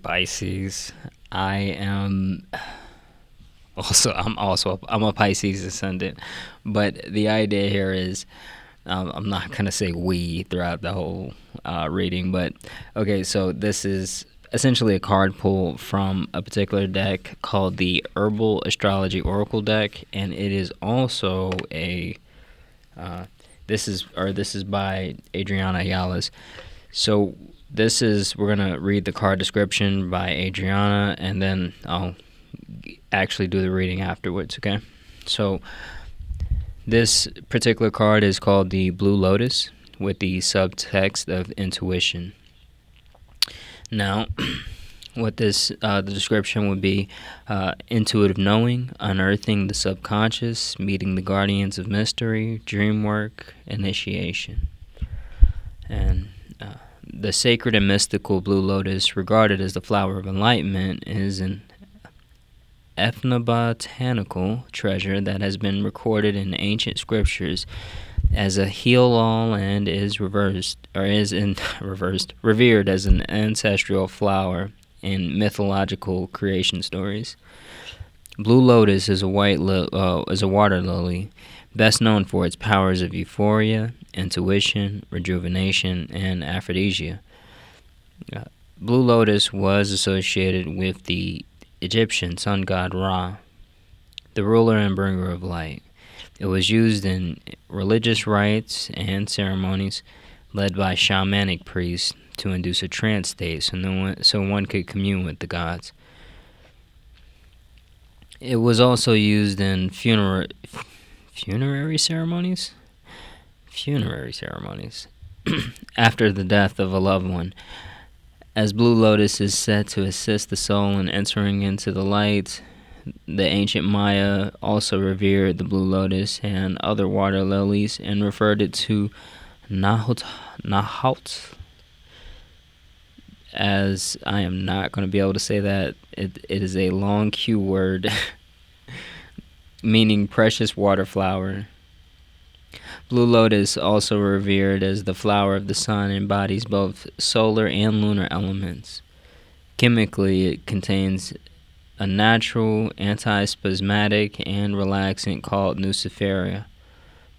Pisces. I am I'm a Pisces ascendant, but the idea here is I'm not gonna say we throughout the whole reading, but okay. So this is essentially a card pull from a particular deck called the Herbal Astrology Oracle deck, and it is also a this is by Adriana Ayala's. So we're gonna read the card description by Adriana, and then I'll actually do the reading afterwards. Okay, so this particular card is called the Blue Lotus with the subtext of intuition. Now, what the description would be: intuitive knowing, unearthing the subconscious, meeting the guardians of mystery, dream work, initiation, and the sacred and mystical blue lotus, regarded as the flower of enlightenment, is an ethnobotanical treasure that has been recorded in ancient scriptures as a heal-all and is revered as an ancestral flower in mythological creation stories. Blue lotus is a water lily, best known for its powers of euphoria, intuition, rejuvenation, and aphrodisia. Blue lotus was associated with the Egyptian sun god Ra, the ruler and bringer of light. It was used in religious rites and ceremonies led by shamanic priests to induce a trance state so one could commune with the gods. It was also used in funerary ceremonies after the death of a loved one, as blue lotus is said to assist the soul in entering into the light. The ancient Maya also revered the blue lotus and other water lilies and referred it to Nahaut, as I am not going to be able to say that. It is a long Q word meaning precious water flower. Blue lotus, also revered as the flower of the sun, embodies both solar and lunar elements. Chemically, it contains a natural antispasmodic and relaxant called nuciferia,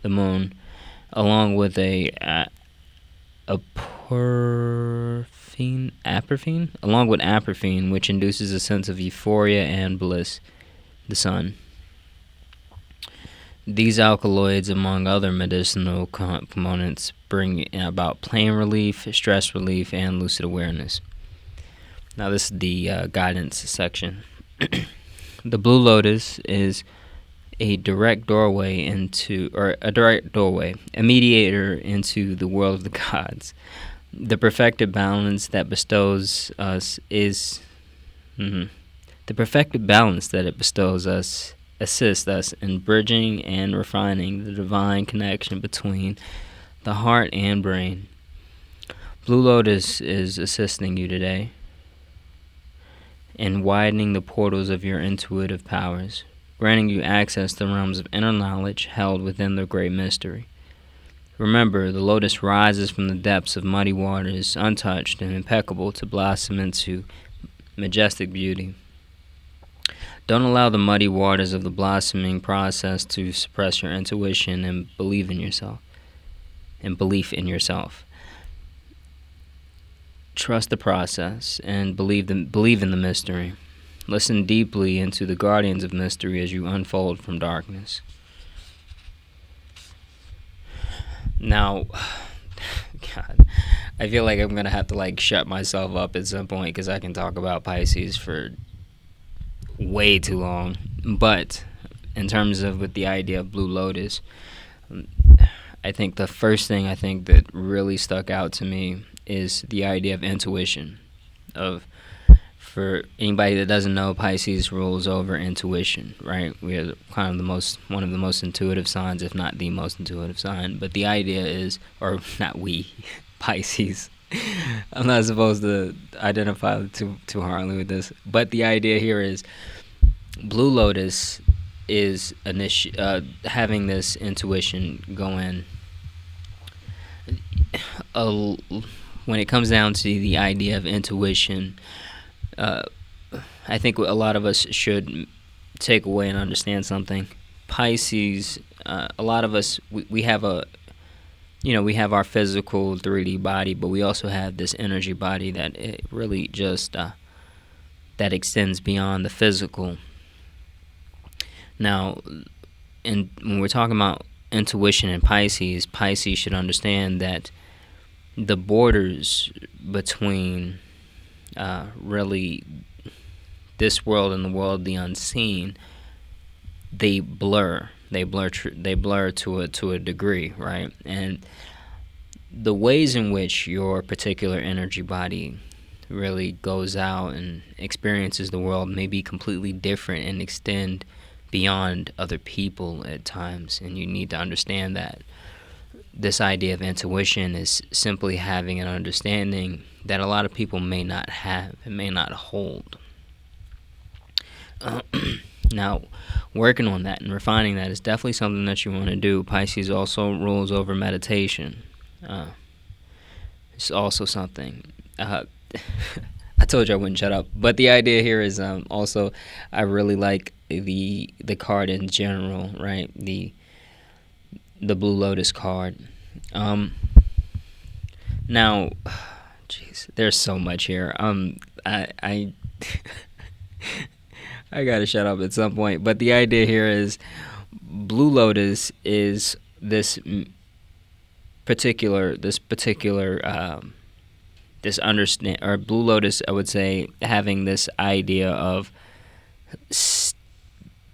the moon, along with aporphine, which induces a sense of euphoria and bliss, the sun. These alkaloids, among other medicinal components, bring about pain relief, stress relief, and lucid awareness. Now, this is the guidance section. The blue lotus is a mediator into the world of the gods. The perfected balance that it bestows us assists us in bridging and refining the divine connection between the heart and brain. Blue Lotus is assisting you today in widening the portals of your intuitive powers, granting you access to realms of inner knowledge held within the great mystery. Remember, the lotus rises from the depths of muddy waters, untouched and impeccable, to blossom into majestic beauty. Don't allow the muddy waters of the blossoming process to suppress your intuition and belief in yourself. Trust the process and believe in the mystery. Listen deeply into the guardians of mystery as you unfold from darkness. Now, God, I feel like I'm gonna have to shut myself up at some point because I can talk about Pisces for way too long. But in terms of with the idea of Blue Lotus, I think the first thing that really stuck out to me is the idea of intuition. For anybody that doesn't know, Pisces rules over intuition, right? We are kind of one of the most intuitive signs, if not the most intuitive sign. But the idea is, or not we, Pisces. I'm not supposed to identify too hardly with this, but the idea here is Blue Lotus is having this intuition going. When it comes down to the idea of intuition, uh, I think a lot of us should take away and understand something. Pisces, a lot of us, we have a, we have our physical 3D body, but we also have this energy body that it really just that extends beyond the physical. Now, and when we're talking about intuition in Pisces, Pisces should understand that the borders between really this world and the world of the unseen, they blur. They blur to a degree, right? And the ways in which your particular energy body really goes out and experiences the world may be completely different and extend beyond other people at times, and you need to understand that this idea of intuition is simply having an understanding that a lot of people may not have and may not hold. Now, working on that and refining that is definitely something that you want to do. Pisces also rules over meditation. It's also something. I told you I wouldn't shut up, but the idea here is also I really like the card in general, right? The Blue Lotus card. Now, jeez, there's so much here. I I gotta shut up at some point. But the idea here is Blue Lotus is this particular this understand, or Blue Lotus, I would say, having this idea of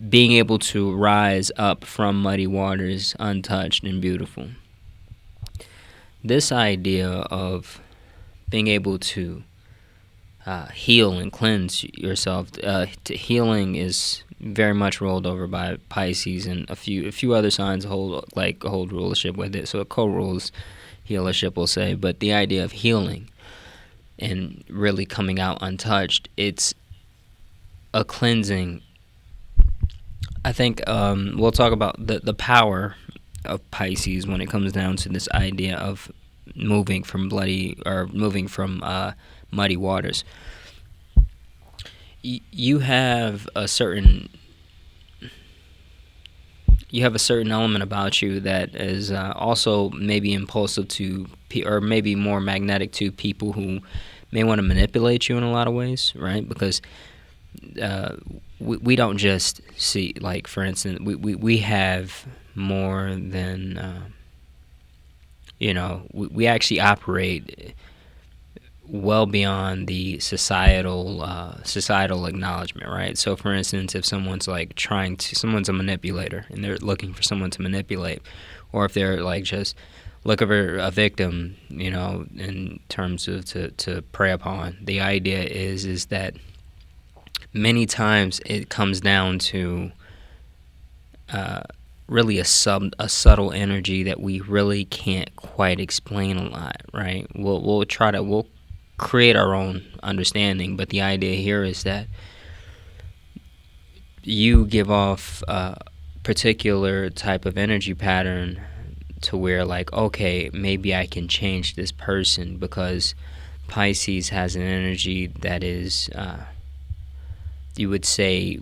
being able to rise up from muddy waters untouched and beautiful. This idea of being able to heal and cleanse yourself. Healing is very much rolled over by Pisces, and a few other signs hold rulership with it. So it co-rules healership, we'll say. But the idea of healing and really coming out untouched, it's a cleansing. I think we'll talk about the power of Pisces when it comes down to this idea of moving from muddy waters. You have a certain element about you that is also maybe impulsive to, or maybe more magnetic to people who may want to manipulate you in a lot of ways, right? Because we don't just see, like, for instance, we have more than, we actually operate well beyond the societal acknowledgement, right? So, for instance, if someone's someone's a manipulator and they're looking for someone to manipulate, or if they're like just looking for a victim, in terms of to prey upon, the idea is that many times it comes down to really a subtle energy that we really can't quite explain a lot, right? We'll create our own understanding, but the idea here is that you give off a particular type of energy pattern to where, like, okay, maybe I can change this person, because Pisces has an energy that is, you would say,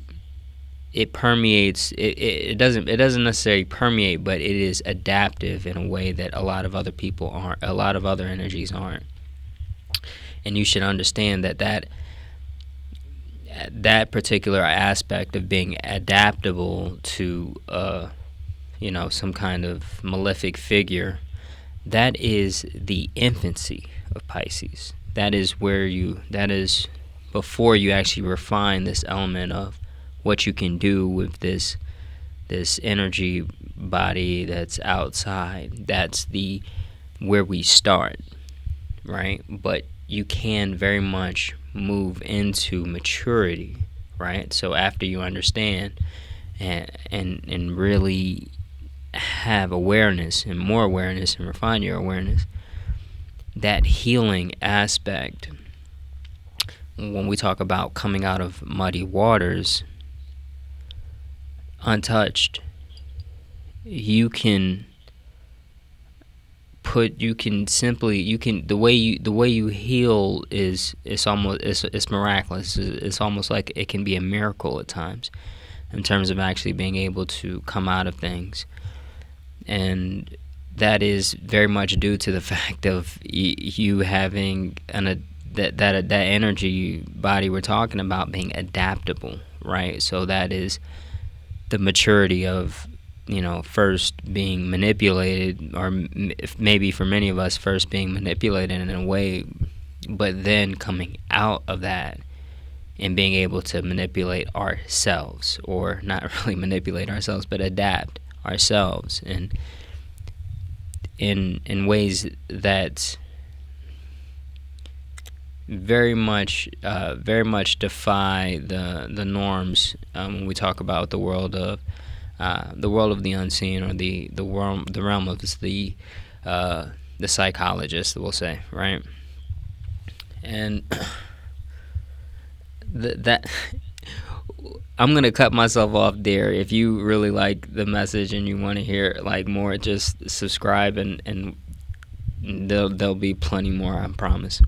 it permeates. It doesn't necessarily permeate, but it is adaptive in a way that a lot of other people aren't. A lot of other energies aren't. And you should understand that particular aspect of being adaptable to some kind of malefic figure, that is the infancy of Pisces. That is before you actually refine this element of what you can do with this energy body that's outside. That's where we start, right? But you can very much move into maturity, right? So after you understand and really have awareness and more awareness and refine your awareness, that healing aspect, when we talk about coming out of muddy waters untouched, you can the way you heal is it's miraculous. It's almost like it can be a miracle at times in terms of actually being able to come out of things. And that is very much due to the fact of you having that energy body we're talking about being adaptable, right? So that is the maturity of, first being manipulated, or maybe for many of us, first being manipulated in a way, but then coming out of that and being able to manipulate ourselves, or not really manipulate ourselves, but adapt ourselves, and in ways that very much defy the norms, when we talk about the world of the unseen, or the realm of the psychologist, we'll say, right? And that I'm gonna cut myself off there. If you really like the message and you want to hear like more, just subscribe, and there'll be plenty more, I promise.